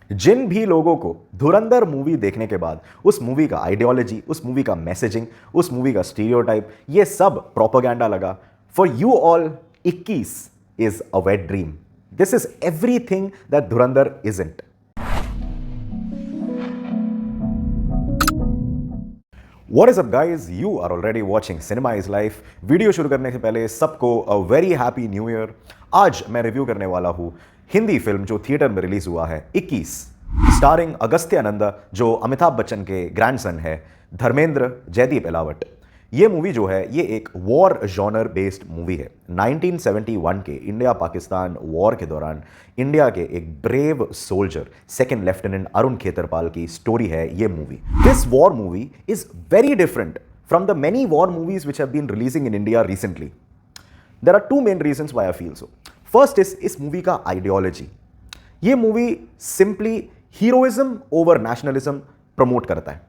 जिन भी लोगों को धुरंधर मूवी देखने के बाद उस मूवी का आइडियोलॉजी, उस मूवी का मैसेजिंग, उस मूवी का स्टीरियोटाइप, ये सब प्रोपेगेंडा लगा, for you all 21 is a wet dream. This is everything that Dhurandhar isn't. What is up guys? You are already watching Cinema is Life. Video शुरू करने से पहले सबको a very happy new year. आज मैं रिव्यू करने वाला हूँ हिंदी फिल्म जो थिएटर में रिलीज हुआ है 21, स्टारिंग अगस्त्य नंदा जो अमिताभ बच्चन के ग्रैंडसन है, धर्मेंद्र जयदीप एलावट. ये मूवी जो है ये एक वॉर जॉनर बेस्ड मूवी है. 1971 के इंडिया पाकिस्तान वॉर के दौरान इंडिया के एक brave soldier second lieutenant Arun Khetarpal की स्टोरी है ये movie. This war movie is very different from the many war movies which have been releasing in India recently. There are two main reasons why I feel so. First is इस movie का ideology. ये movie simply heroism over nationalism promote करता है.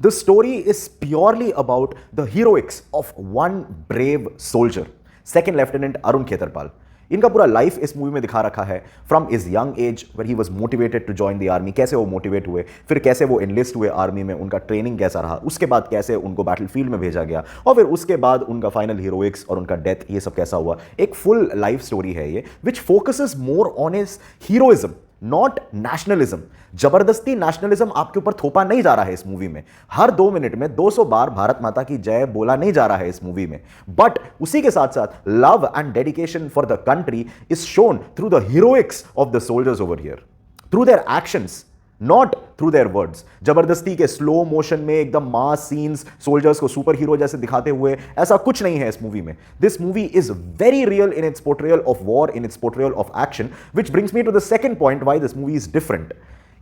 The story is purely about the heroics of one brave soldier, Second Lieutenant Arun Khetarpal. इनका पूरा life इस movie में दिखा रखा है. From his young age where he was motivated to join the army, कैसे वो मोटिवेट हुए, फिर कैसे वो एनलिस्ट हुए आर्मी में, उनका ट्रेनिंग कैसा रहा, उसके बाद कैसे उनको बैटल फील्ड में भेजा गया, और फिर उसके बाद उनका फाइनल हीरोइक्स और उनका डेथ, ये सब कैसा हुआ. एक फुल लाइफ स्टोरी है ये which focuses more on his heroism, not nationalism. जबरदस्ती नेशनलिज्म आपके ऊपर थोपा नहीं जा रहा है इस मूवी में. हर 2 मिनट में 200 बार भारत माता की जय बोला नहीं जा रहा है इस मूवी में. बट उसी के साथ साथ love and dedication for the country is shown through the heroics of the soldiers over here, through their actions, not through their words. जबरदस्ती के स्लो मोशन में एकदम मास सीन्स सोल्जर्स को सुपर हीरो जैसे दिखाते हुए ऐसा कुछ नहीं है इस मूवी में. This movie is very real in its portrayal of war, in its portrayal of action, which brings me to the second point why this movie is different.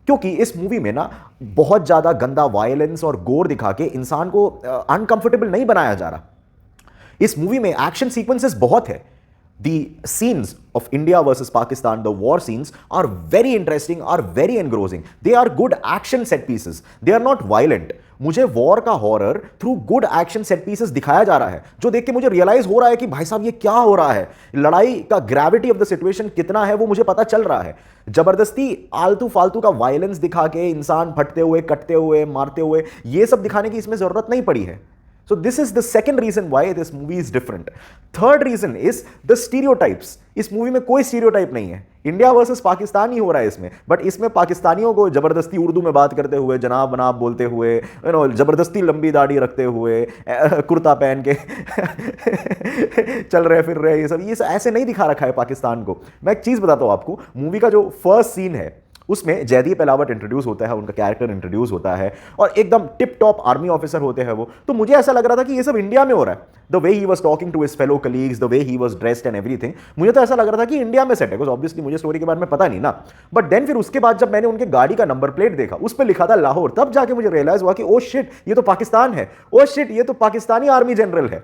क्योंकि इस मूवी में ना बहुत ज्यादा गंदा वायलेंस और गोर दिखा के इंसान को अनकंफर्टेबल नहीं बनाया जा रहा. इस मूवी में एक्शन सीक्वेंसेस बहुत है. The scenes of India versus Pakistan, the war scenes, are very interesting, are very engrossing. They are good action set pieces. They are not violent. मुझे वॉर का horror through good action set pieces दिखाया जा रहा है, जो देख के मुझे रियलाइज हो रहा है कि भाई साहब ये क्या हो रहा है. लड़ाई का ग्रेविटी ऑफ द सिचुएशन कितना है वो मुझे पता चल रहा है. जबरदस्ती आलतू फालतू का वायलेंस दिखा के इंसान फटते हुए, कटते हुए, मारते हुए, ये सब दिखाने की इसमें जरूरत नहीं पड़ी है. So this is the second reason why this movie is different. Third reason is the stereotypes. इस मूवी में कोई स्टीरियोटाइप नहीं है. इंडिया वर्सेस पाकिस्तान ही हो रहा है इसमें, बट इसमें पाकिस्तानियों को जबरदस्ती उर्दू में बात करते हुए, जनाब बनाब बोलते हुए, जबरदस्ती लंबी दाढ़ी रखते हुए, कुर्ता पहन के चल रहे फिर रहे, ये सब ऐसे नहीं दिखा रखा है पाकिस्तान को. मैं एक चीज बताता हूं आपको. मूवी का जो फर्स्ट सीन है उसमें जयदीप एलावट इंट्रोड्यूस होता है, उनका कैरेक्टर इंट्रोड्यूस होता है और एकदम टिप टॉप आर्मी ऑफिसर होते हैं वो. तो मुझे ऐसा लग रहा था कि ये सब इंडिया में हो रहा है. The way he was talking to his fellow colleagues, the way he was dressed and everything, मुझे तो ऐसा लग रहा था कि इंडिया में सेट है, बिकॉज ऑब्वियसली मुझे स्टोरी के बारे में पता नहीं ना. बट देन फिर उसके बाद जब मैंने उनके गाड़ी का नंबर प्लेट देखा, उस पर लिखा था लाहौर, तब जाके मुझे रियलाइज हुआ कि ओ शिट ये तो पाकिस्तान है, ओ शिट ये तो पाकिस्तानी आर्मी जनरल है.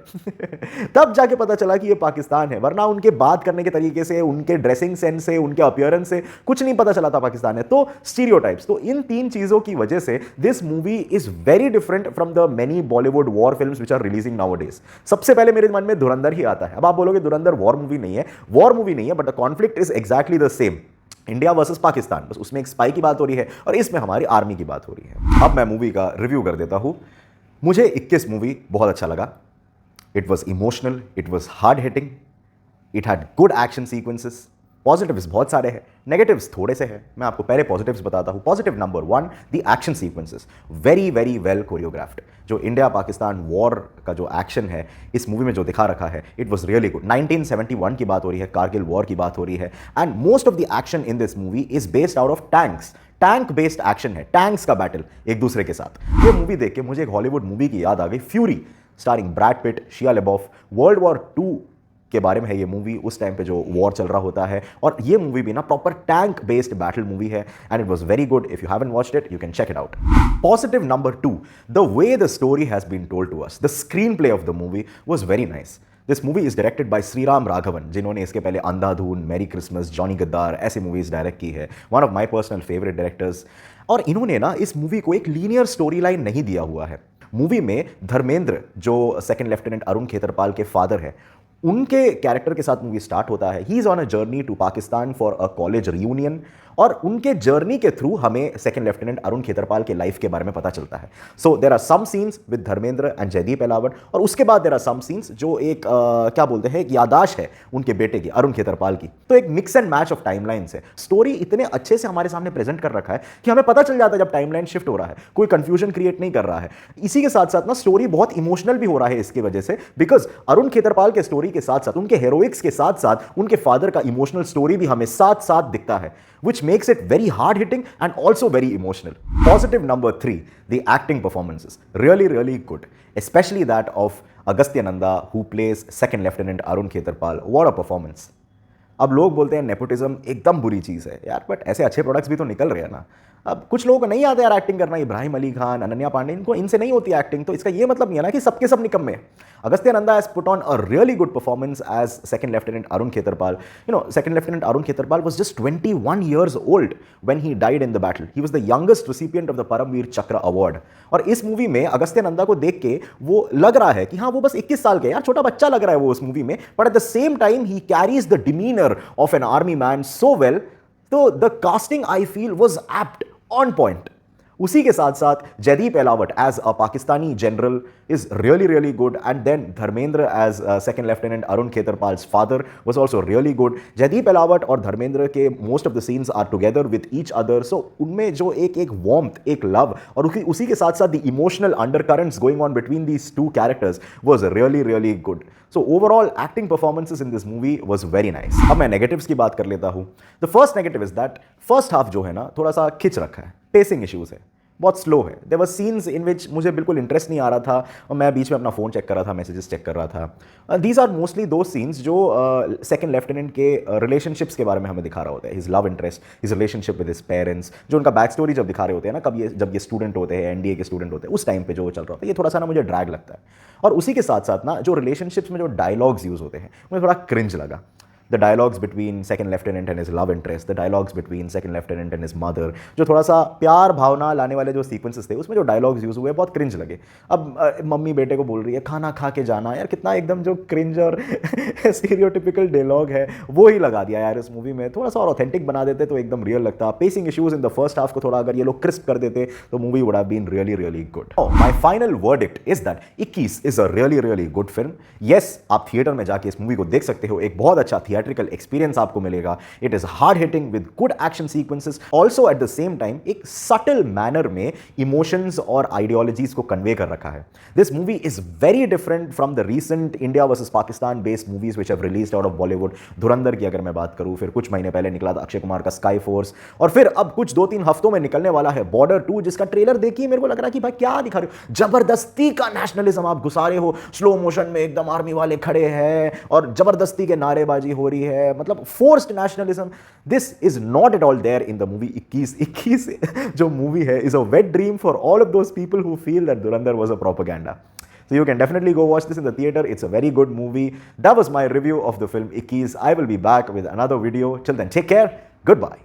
तब जाके पता चला कि ये पाकिस्तान है, वरना उनके बात करने के तरीके से, उनके ड्रेसिंग सेंस से, उनके अपीयरेंस से कुछ नहीं पता चला था पाकिस्तान है. तो स्टीरियोटाइप्स, तो इन 3 चीजों की वजह से this movie is very different from the many Bollywood war films which are releasing nowadays. सबसे पहले मेरे मन में धुरंधर ही आता है. अब आप बोलोगे धुरंधर वॉर मूवी नहीं है, वॉर मूवी नहीं है, but the conflict is exactly the same. India versus Pakistan, बस उसमें एक स्पाई की बात हो रही है और इसमें हमारी आर्मी की बात हो रही है. अब मैं मूवी का रिव्यू कर देता हूं. मुझे 21 मूवी बहुत अच्छा लगा. It was emotional, it was hard hitting, it had good action sequences. Positives बहुत सारे हैं, नेगेटिव्स थोड़े से हैं. मैं आपको पहले पॉजिटिव्स बताता हूं. Positive number 1, the action sequences, very very well choreographed. जो इंडिया पाकिस्तान वॉर का जो एक्शन है इस मूवी में जो दिखा रखा है, इट वॉज रियली गुड. 1971 की बात हो रही है, कारगिल वॉर की बात हो रही है, and most of the action in this movie is based out of tanks. Tank based action है, टैंक्स का बैटल एक दूसरे के साथ. ये मूवी देख के मुझे एक हॉलीवुड मूवी की याद आ गई, फ्यूरी, स्टारिंग ब्रैड पिट, शिया लेबॉफ. वर्ल्ड वॉर 2 के बारे में है ये मूवी. उस टाइम पे जो वॉर चल रहा होता है, और ये मूवी भी ना proper tank based battle movie है, and it was very good. If you haven't watched it, you can check it out. Positive number 2, the way the story has been told to us, the screenplay of the movie was very nice. This movie is directed by Sriram Raghavan, जिन्होंने इसके पहले अंधाधुन, merry Christmas, Johnny गद्दार ऐसे movies direct की है. One of my personal favourite directors. और इन्होंने ना इस मूवी को एक लीनियर स्टोरी लाइन नहीं दिया हुआ है. मूवी में धर्मेंद्र जो सेकंड लेफ्टिनेंट अरुण खेतरपाल के फादर है, उनके कैरेक्टर के साथ मूवी स्टार्ट होता है। He is on a journey to Pakistan for a college reunion, और उनके जर्नी के थ्रू हमें सेकंड लेफ्टिनेंट अरुण खेतरपाल के लाइफ के बारे में पता चलता है। So there are some scenes with Dharmendra and Jaideep Ahlawat, और उसके बाद देयर आर सम सीन्स जो एक क्या बोलते हैं, एक यादाश्त है उनके बेटे की, अरुण खेतरपाल की। तो एक mix and match of timelines है। स्टोरी इतने अच्छे से हमारे सामने प्रेजेंट कर रखा है कि हमें पता चल जाता है जब टाइमलाइन शिफ्ट हो रहा है, कोई कंफ्यूजन क्रिएट नहीं कर रहा है। इसी के साथ साथ ना स्टोरी बहुत इमोशनल भी हो रहा है इसकी वजह से, बिकॉज अरुण खेतरपाल के स्टोरी के साथ साथ, उनके हेरोइक्स के साथ साथ उनके फादर का इमोशनल स्टोरी भी हमें साथ साथ दिखता है, which makes it very hard hitting and also very emotional. Positive number 3, the acting performances. Really, really good. Especially that of Agastya Nanda, who plays second lieutenant Arun Khetarpal. What a performance. अब लोग बोलते हैं nepotism एकदम बुरी चीज़ है यार, but ऐसे अच्छे प्रोडक्ट्स भी तो निकल रहे हैं ना। अब कुछ लोगों को नहीं आता यार एक्टिंग करना, इब्राहिम अली खान, अनन्या पांडे, इनको इनसे नहीं होती एक्टिंग, तो इसका ये मतलब नहीं है ना कि सबके सब निकम्मे। Agastya Nanda has put on a really good performance as second lieutenant Arun Khetarpal. You know, second lieutenant Arun Khetarpal was just 21 years old when he died in the battle. He was the youngest recipient of the Param Vir Chakra award. और इस movie में अगस्त्य नंदा को देख के वो लग रहा है कि हाँ वो बस 21 साल के यार, छोटा बच्चा लग रहा है वो उस मूवी में, but at the same time ही carries the demeanour of an army man so well. तो the casting I feel was apt, on point. उसी के साथ साथ Jaideep Ahlawat as a Pakistani general is really really good, and then Dharmendra as second lieutenant Arun Khetarpal's father was also really good. Jaideep Ahlawat और धर्मेंद्र के most of the scenes are together with each other, so उनमें जो एक warmth, एक love, और उसी के साथ साथ the emotional undercurrents going on between these two characters was really really good. So overall acting performances in this movie was very nice. अब मैं negatives की बात कर लेता हूँ। The first negative is that first half जो है ना थोड़ा सा खिंच रखा है, pacing issues है, बहुत स्लो है। देयर वर सीन्स इन विच मुझे बिल्कुल इंटरेस्ट नहीं आ रहा था और मैं बीच में अपना फ़ोन चेक कर रहा था, मैसेजेस चेक कर रहा था। दीज आर मोस्टली दो सीन्स जो सेकंड लेफ्टिनेंट के रिलेशनशिप्स के बारे में हमें दिखा रहा होता है, his love interest, his relationship with his parents, जो उनका बैक स्टोरी जब दिखा रहे होते हैं ना, जब ये स्टूडेंट होते हैं, एनडीए के स्टूडेंट होते हैं, उस टाइम पे जो चल रहा होता है, ये थोड़ा सा ना मुझे ड्रैग लगता है। और उसी के साथ साथ ना जो रिलेशनशिप्स में जो डायलॉग्स यूज़ होते हैं मुझे थोड़ा क्रिंज लगा। The dialogues between second lieutenant and his love interest, the dialogues between second lieutenant and his mother, जो थोड़ा सा प्यार भावना लाने वाले जो सीक्वेंसेस थे उसमें जो डायलॉग्स यूज़ हुए बहुत क्रिंज लगे। अब मम्मी बेटे को बोल रही है खाना खा के जाना, यार कितना एकदम जो क्रिंज और स्टीरियोटिपिकल डायलॉग है वो ही लगा दिया यार इस मूवी में। थोड़ा सा और ऑथेंटिक बना देते तो एकदम रियल लगता। Pacing issues in the first half को थोड़ा अगर ये लोग क्रिस्प कर देते तो movie would have been really really good. My final verdict is that 21 is a really really good film. Yes, आप थिएटर में जाके इस मूवी को देख सकते हो, एक बहुत अच्छा थिएट्रिकल एक्सपीरियंस आपको मिलेगा। It is hard hitting with good action sequences, also at the same time एक सटल मैनर में इमोशंस और आइडियोलॉजीज को कन्वे कर रखा है। This movie is very different from the recent India versus Pakistan based movies which have released out of Bollywood. Dhurandhar की अगर मैं बात करूं, फिर कुछ महीने पहले निकला था अक्षय कुमार का स्काई फोर्स, और फिर अब कुछ 2-3 हफ्तों में निकलने वाला है बॉर्डर 2, जिसका ट्रेलर देखिए मेरे को लग रहा है कि भाई क्या दिखा रहे हो, जबरदस्ती का नेशनलिज्म आप घुसा रहे हो, स्लो मोशन में एकदम आर्मी वाले खड़े हैं और जबरदस्ती के नारेबाजी हो रही है, मतलब forced nationalism. This is not at all there in the movie 21 जो मूवी है is a wet dream for all of those people who feel that Dhurandhar was a propaganda. So you can definitely go watch this in the theater. It's a very good movie. That was my review of the film 21. I will be back with another video. Till then, take care. Goodbye.